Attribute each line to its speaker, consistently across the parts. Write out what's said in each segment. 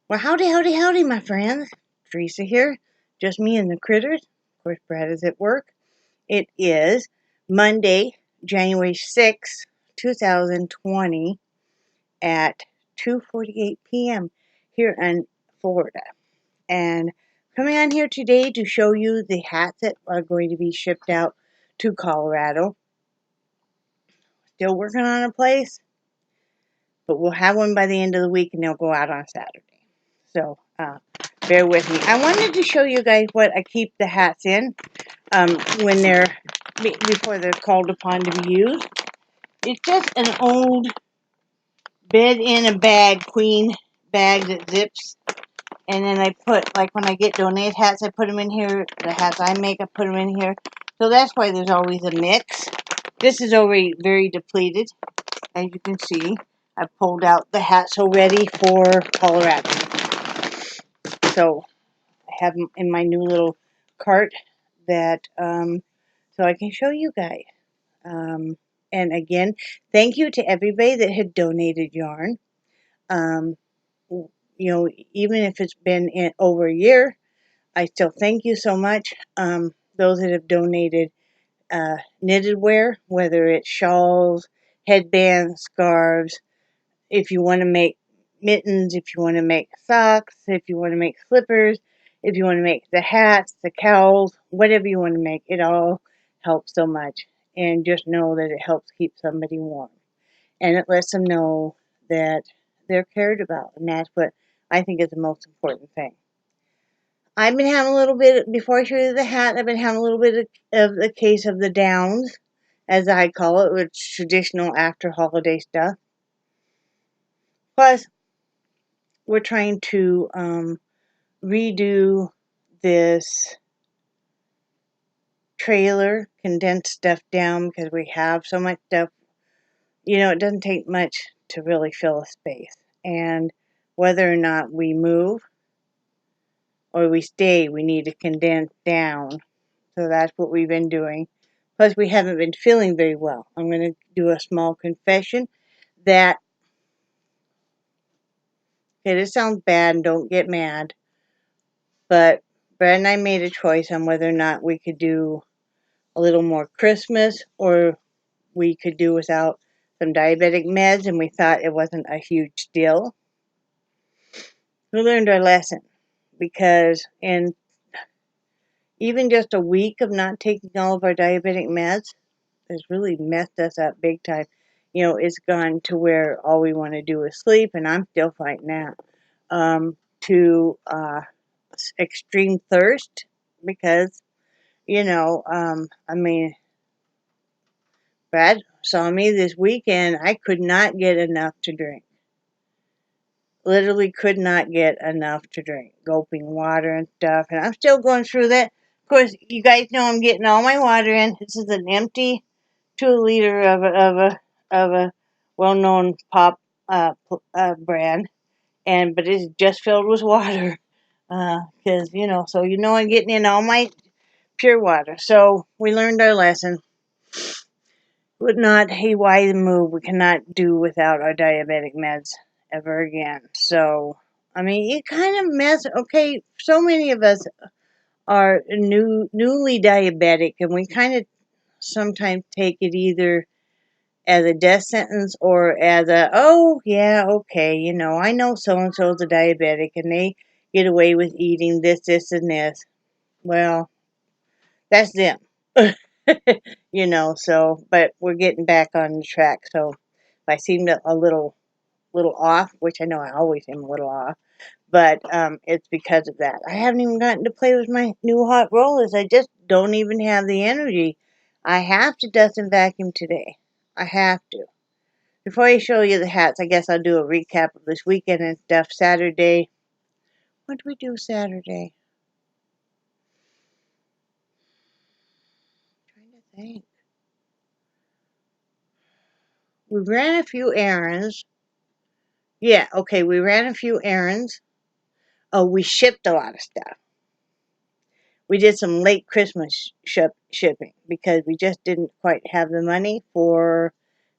Speaker 1: Well, howdy, howdy, howdy, my friends. Teresa here. Just me and the critters. Of course, Brad is at work. It is Monday, January 6th, 2020 at 2:48 p.m. here in Florida. And coming on here today to show you the hats that are going to be shipped out to Colorado. Still working on a place, but we'll have one by the end of the week and they'll go out on Saturday. So, bear with me. I wanted to show you guys what I keep the hats in when they're before they're called upon to be used. It's just an old bed in a bag, queen bag that zips. And then I put, like when I get donated hats, I put them in here. The hats I make, I put them in here. So that's why there's always a mix. This is already very depleted, as you can see. I pulled out the hats already for Colorado. So I have them in my new little cart that so I can show you guys. And again, thank you to everybody that had donated yarn. Um, even if it's been over a year, I still thank you so much. Those that have donated knitted wear, whether it's shawls, headbands, scarves, if you want to make mittens, if you want to make socks, if you want to make slippers, if you want to make the hats, the cowls, whatever you want to make, it all helps so much. And just know that it helps keep somebody warm. And it lets them know that they're cared about. And that's what I think is the most important thing. I've been having a little bit, before I show you the hat, I've been having a little bit of the case of the downs, as I call it, which is traditional after holiday stuff. Plus, we're trying to redo this trailer, condense stuff down because we have so much stuff. It doesn't take much to really fill a space. And whether or not we move or we stay, we need to condense down. So that's what we've been doing. Plus, we haven't been feeling very well. I'm going to do a small confession that, okay, this sounds bad and don't get mad, but Brad and I made a choice on whether or not we could do a little more Christmas or we could do without some diabetic meds, and we thought it wasn't a huge deal. We learned our lesson because in even just a week of not taking all of our diabetic meds has really messed us up big time. It's gone to where all we want to do is sleep, and I'm still fighting that. To extreme thirst because, I mean, Brad saw me this weekend. I could not get enough to drink. Literally could not get enough to drink. Gulping water and stuff. And I'm still going through that. Of course, you guys know I'm getting all my water in. This is an empty 2 liter of a well-known pop brand. But it's just filled with water. Because, I'm getting in all my pure water. So we learned our lesson. Would not a wise move. We cannot do without our diabetic meds ever again. So, it kind of okay, so many of us are newly diabetic, and we kind of sometimes take it either as a death sentence or as oh, yeah, okay, I know so-and-so's a diabetic, and they get away with eating this, and this. Well, that's them. But we're getting back on the track. So if I seemed a little off, which I know I always am a little off, but it's because of that. I haven't even gotten to play with my new hot rollers. I just don't even have the energy. I have to dust and vacuum today. I have to. Before I show you the hats, I guess I'll do a recap of this weekend and stuff. Saturday. What did we do Saturday? I'm trying to think. We ran a few errands. Yeah, okay, we ran a few errands. Oh, we shipped a lot of stuff. We did some late Christmas shipping because we just didn't quite have the money for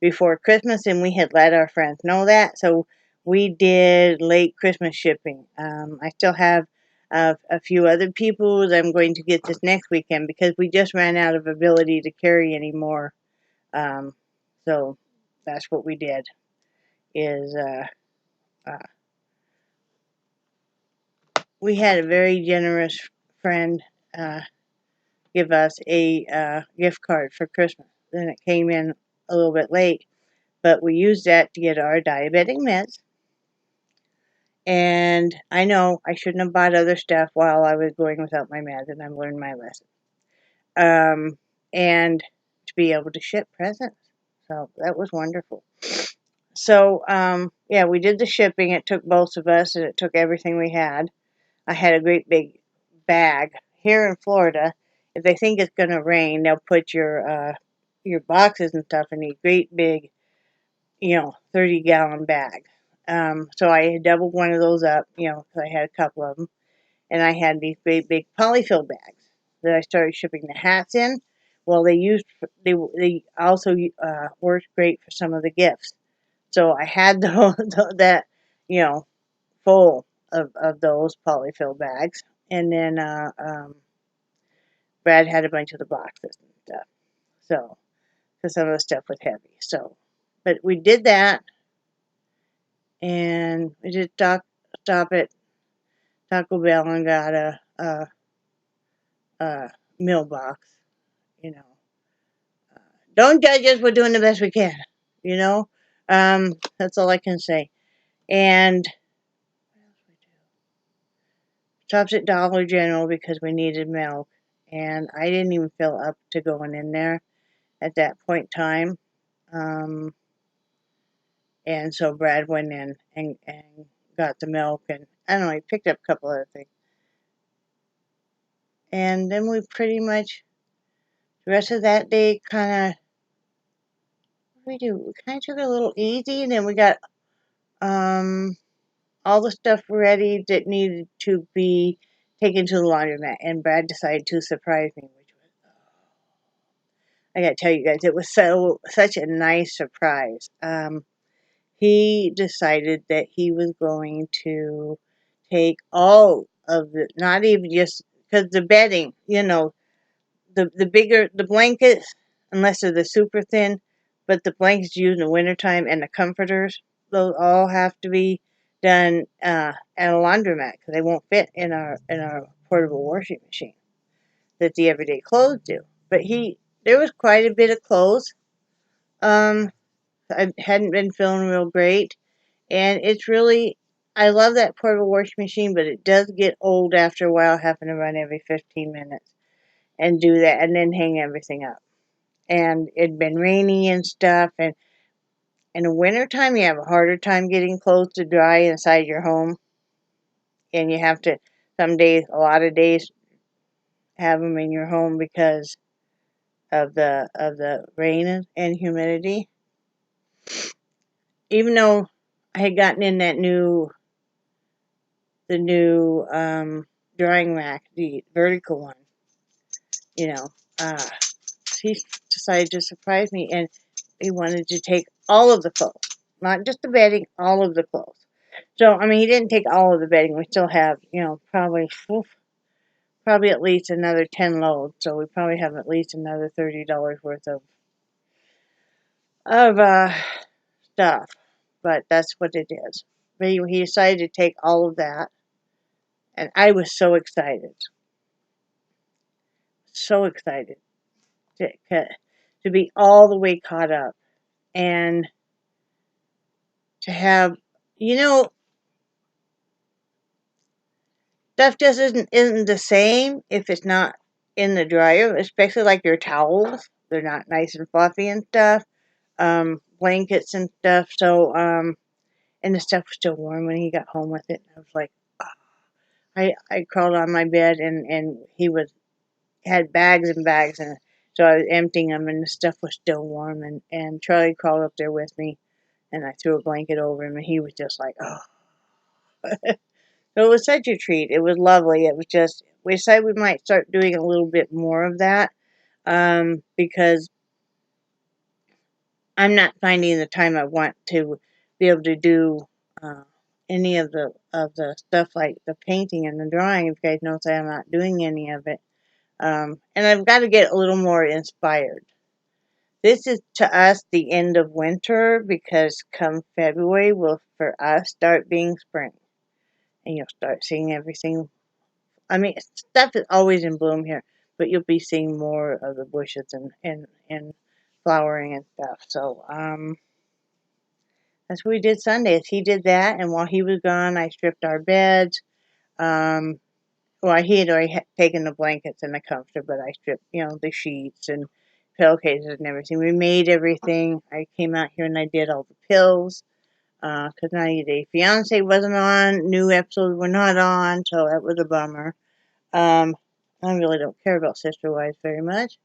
Speaker 1: before Christmas, and we had let our friends know that. So we did late Christmas shipping. I still have a few other people that I'm going to get this next weekend because we just ran out of ability to carry anymore. So that's what we did. Is uh, we had a very generous friend uh, give us a gift card for Christmas. Then it came in a little bit late, but we used that to get our diabetic meds. And I know I shouldn't have bought other stuff while I was going without my meds, and I've learned my lesson. And to be able to ship presents. So that was wonderful. So, yeah, we did the shipping. It took both of us, and it took everything we had. I had a great big bag. Here in Florida, if they think it's going to rain, they'll put your boxes and stuff in these great big, 30-gallon bags. So I doubled one of those up, because I had a couple of them. And I had these great big polyfill bags that I started shipping the hats in. Well, they also worked great for some of the gifts. So I had that, you know, full of those polyfill bags. And then Brad had a bunch of the boxes and stuff. So, because some of the stuff was heavy. So, but we did that, and we did stop at Taco Bell and got a meal box. You know, don't judge us. We're doing the best we can. You know, that's all I can say. And stopped at Dollar General because we needed milk, and I didn't even feel up to going in there at that point in time. Um, and so Brad went in and got the milk, and I don't know, he picked up a couple other things. And then we pretty much, the rest of that day, kind of, what did we do? We kind of took it a little easy, and then we got um, all the stuff ready that needed to be taken to the laundromat, and Brad decided to surprise me, which was, I gotta tell you guys, it was such a nice surprise. He decided that he was going to take all of the, not even just because the bedding, the bigger the blankets, unless they're the super thin, but the blankets used in the wintertime and the comforters, those all have to be done at a laundromat because they won't fit in our portable washing machine that the everyday clothes do. But there was quite a bit of clothes. Um, I hadn't been feeling real great, and it's really, I love that portable washing machine, but it does get old after a while having to run every 15 minutes and do that and then hang everything up. And it'd been rainy and stuff, and in the wintertime you have a harder time getting clothes to dry inside your home, and you have to, some days, a lot of days, have them in your home because of the rain and humidity. Even though I had gotten in the new drying rack, the vertical one, you know, uh, he decided to surprise me, and he wanted to take all of the clothes, not just the bedding, all of the clothes. So, I mean, he didn't take all of the bedding. We still have, probably at least another 10 loads. So we probably have at least another $30 worth of stuff. But that's what it is. But he decided to take all of that, and I was so excited to be all the way caught up and to have, you know, stuff just isn't the same if it's not in the dryer, especially like your towels. They're not nice and fluffy and stuff. Blankets and stuff. So, and the stuff was still warm when he got home with it. I was like, oh. I crawled on my bed, and he had bags and bags, and so I was emptying them, and the stuff was still warm, and Charlie crawled up there with me, and I threw a blanket over him, and he was just like, oh. So it was such a treat. It was lovely. It was just, we decided we might start doing a little bit more of that, because I'm not finding the time I want to be able to do any of the stuff like the painting and the drawing. If you guys notice, I'm not doing any of it. And I've got to get a little more inspired. This is to us the end of winter because come February will for us start being spring, and you'll start seeing everything. I mean, stuff is always in bloom here, but you'll be seeing more of the bushes and flowering and stuff. So that's what we did Sunday. Is he did that, and while he was gone, I stripped our beds. Um, well, he had already taken the blankets and the comforter, but I stripped, the sheets and pillowcases and everything. We made everything. I came out here and I did all the pills because 90 Day Fiance wasn't on. New episodes were not on, so that was a bummer. I really don't care about Sister Wives very much.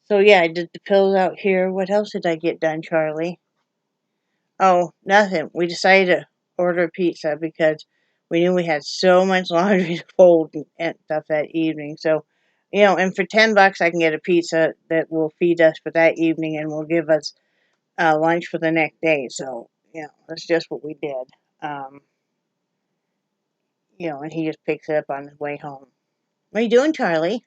Speaker 1: So yeah, I did the pills out here. What else did I get done, Charlie? Oh, nothing. We decided to order pizza because we knew we had so much laundry to fold and stuff that evening. So, and for $10 I can get a pizza that will feed us for that evening and will give us lunch for the next day. So, that's just what we did. And he just picks it up on his way home. What are you doing, Charlie?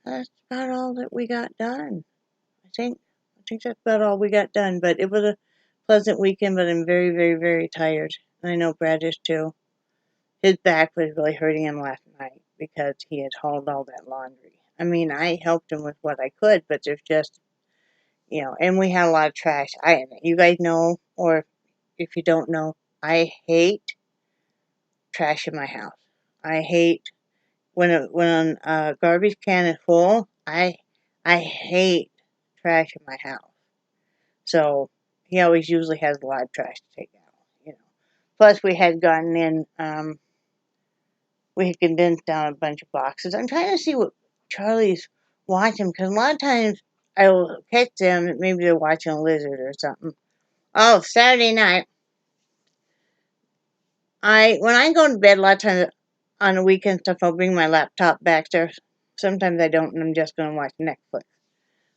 Speaker 1: That's about all that we got done. I think that's about all we got done. But it was a pleasant weekend, but I'm very, very, very tired. I know Brad is too. His back was really hurting him last night because he had hauled all that laundry. I mean, I helped him with what I could, but there's just, and we had a lot of trash. You guys know, or if you don't know, I hate trash in my house. I hate when a garbage can is full. I hate trash in my house. So he always usually has a lot of trash to take out. Plus we had gotten in. We had condensed down a bunch of boxes. I'm trying to see what Charlie's watching because a lot of times I will catch them. Maybe they're watching a lizard or something. Oh, Saturday night. When I go to bed, a lot of times on the weekend stuff, I'll bring my laptop back there. Sometimes I don't, and I'm just going to watch Netflix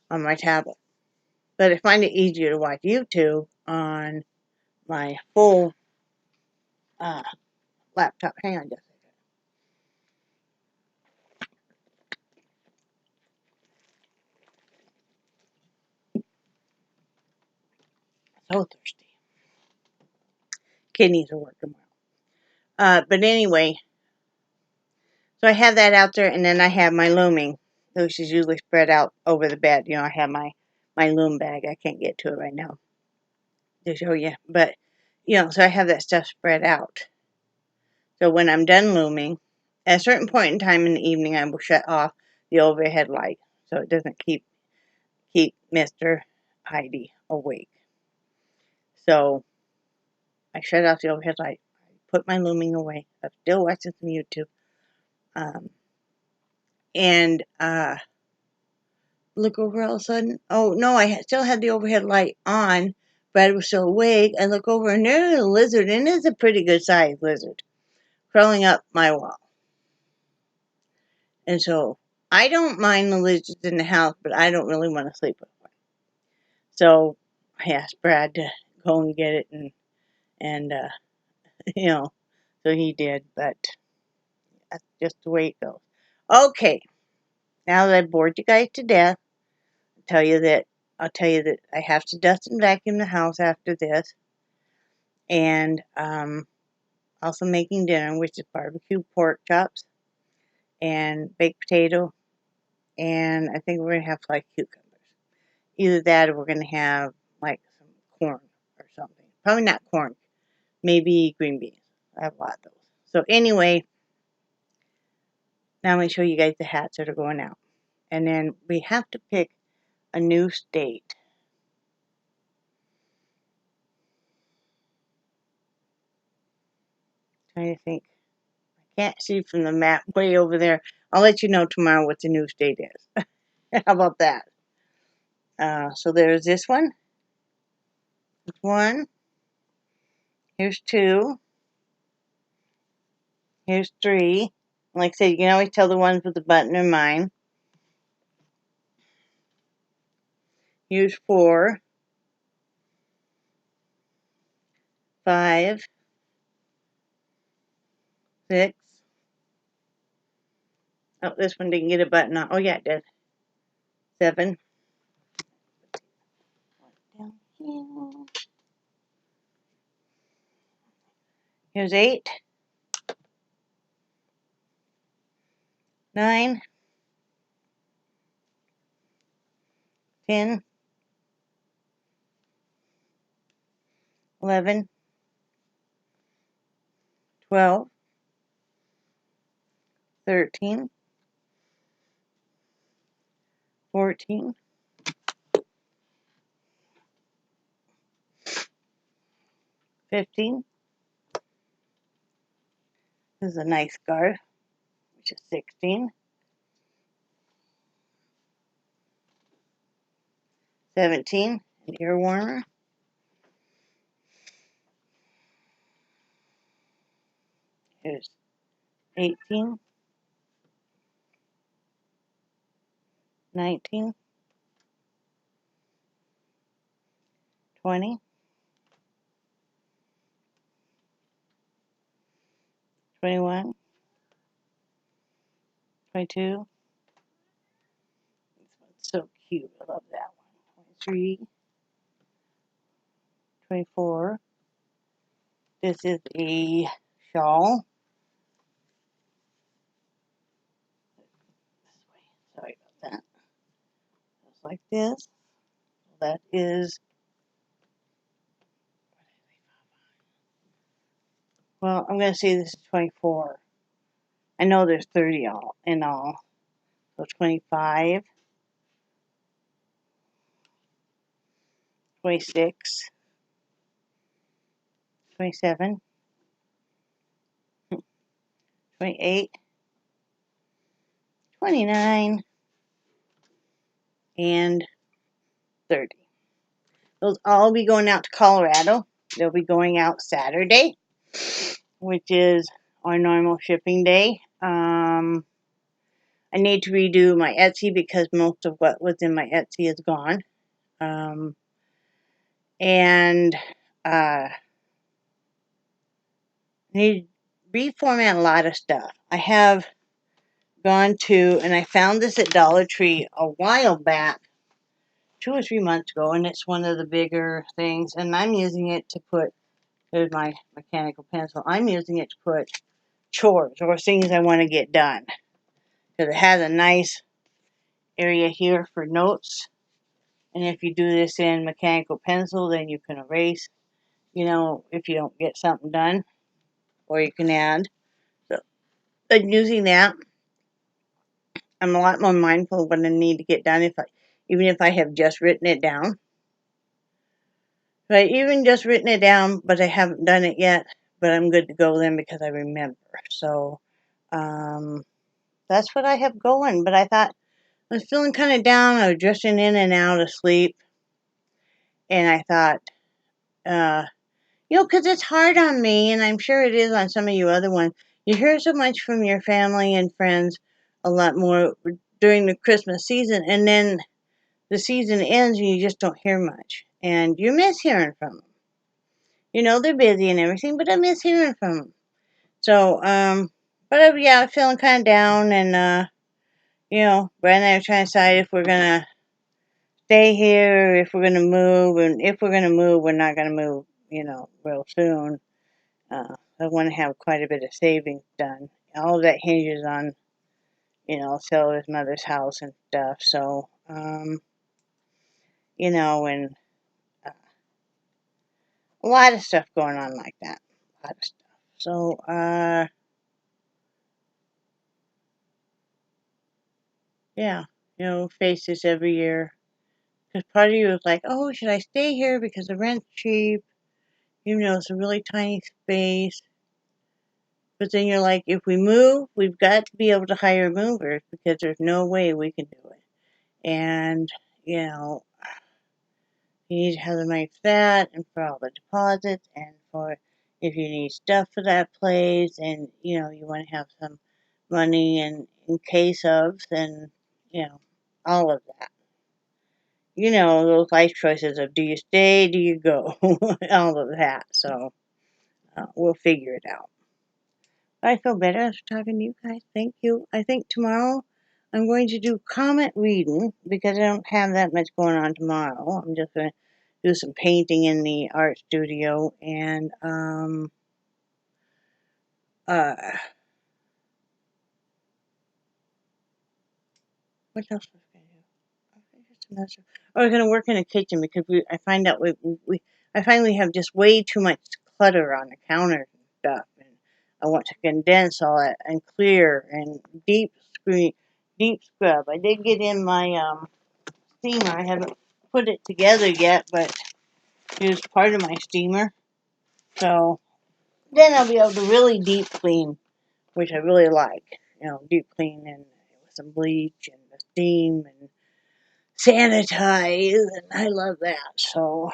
Speaker 1: on my tablet. But I find it easier to watch YouTube on my full laptop. Hang on just a second. So thirsty. Kidneys are working well. But anyway, so I have that out there, and then I have my looming, which is usually spread out over the bed. I have my loom bag. I can't get to it right now to show you. But, so I have that stuff spread out. So when I'm done looming, at a certain point in time in the evening, I will shut off the overhead light so it doesn't keep Mr. Heidi awake. So I shut off the overhead light, put my looming away. I'm still watching some YouTube. And look over all of a sudden. Oh, no, I still had the overhead light on. Brad was still awake. I look over and there's a lizard, and it's a pretty good sized lizard, crawling up my wall. And so I don't mind the lizards in the house, but I don't really want to sleep with one. So I asked Brad to go and get it, and so he did, but that's just the way it goes. Okay, now that I've bored you guys to death, I'll tell you that I have to dust and vacuum the house after this, and also making dinner, which is barbecue pork chops and baked potato, and I think we're gonna have like cucumbers. Either that, or we're gonna have like some corn or something. Probably not corn, maybe green beans. I have a lot of those. So anyway, now I'm gonna show you guys the hats that are going out, and then we have to pick a new state. Trying to think. I can't see from the map way over there. I'll let you know tomorrow what the new state is. How about that? So there's this one. There's one. Here's two. Here's three. Like I said, you can always tell the ones with the button are mine. Here's 4, 5, 6. Oh, this one didn't get a button on. Oh, yeah, it did. 7. Down here. Here's 8, 9, 10, 11, 12, 13, 14, 15. This is a nice scarf, which is 16, 17, an ear warmer, 18, 19, 20, 21, 22. This one's so cute. I love that one. 23, 24. This is a shawl. Sorry about that. Just like this. That is, well, I'm going to say this is 24. I know there's 30 all in all. So 25, 26, 27, 28, 29, and 30. Those all be going out to Colorado. They'll be going out Saturday, which is our normal shipping day. I need to redo my Etsy because most of what was in my Etsy is gone. And need to reformat a lot of stuff. I have gone to, and I found this at Dollar Tree a while back, 2 or 3 months ago, and it's one of the bigger things, and I'm using it to put, there's my mechanical pencil, I'm using it to put chores or things I want to get done. Because it has a nice area here for notes, and if you do this in mechanical pencil, then you can erase, if you don't get something done, or you can add. So, but using that, I'm a lot more mindful of what I need to get done, even if I have just written it down. Right, even just written it down, but I haven't done it yet, but I'm good to go then because I remember. So, that's what I have going. But I thought I was feeling kind of down. I was drifting in and out of sleep. And I thought, because it's hard on me, and I'm sure it is on some of you other ones. You hear so much from your family and friends a lot more during the Christmas season, and then the season ends and you just don't hear much. And you miss hearing from them. They're busy and everything, but I miss hearing from them. So, but yeah, I'm feeling kind of down, and, Brad and I are trying to decide if we're going to stay here, if we're going to move, and if we're going to move, we're not going to move, real soon. I want to have quite a bit of savings done. All of that hinges on, sell his mother's house and stuff, so, and a lot of stuff going on like that. A lot of stuff. So, yeah, face this every year. Because part of you is like, oh, should I stay here because the rent's cheap? It's a really tiny space. But then you're like, if we move, we've got to be able to hire movers because there's no way we can do it. And, you need to have the money for that and for all the deposits and for if you need stuff for that place and, you want to have some money in case of, and, all of that. you know, those life choices of do you stay, do you go, all of that. So we'll figure it out. I feel better after talking to you guys. Thank you. I think tomorrow I'm going to do comment reading because I don't have that much going on tomorrow. I'm just going to do some painting in the art studio and uh, what else was I going to do? I was going to work in the kitchen because I find out I find we have just way too much clutter on the counters and stuff, and I want to condense all that and clear and deep scrub. I did get in my steamer. I haven't put it together yet, but it was part of my steamer. So then I'll be able to really deep clean, which I really like. You know, deep clean and with some bleach and the steam and sanitize, and I love that. So,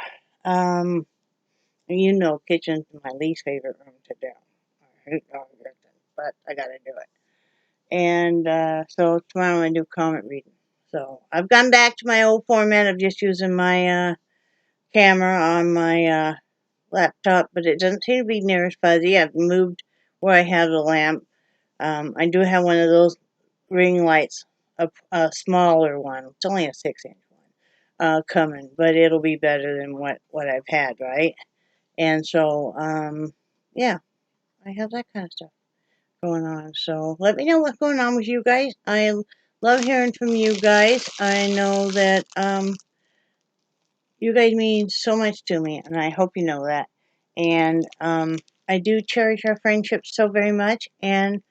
Speaker 1: you know, kitchen's my least favorite room to do. I hate all the kitchen, but I gotta do it. And so tomorrow I'm gonna do comment reading. So I've gone back to my old format of just using my camera on my laptop, but it doesn't seem to be near as fuzzy. I've moved where I have the lamp. I do have one of those ring lights, a smaller one. It's only a 6-inch one coming, but it'll be better than what I've had, right? And so, yeah, I have that kind of stuff going on. So let me know what's going on with you guys. I love hearing from you guys. I know that you guys mean so much to me, and I hope you know that. And I do cherish our friendship so very much, and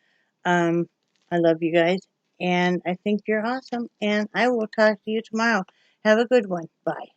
Speaker 1: um, I love you guys, and I think you're awesome. And I will talk to you tomorrow. Have a good one. Bye.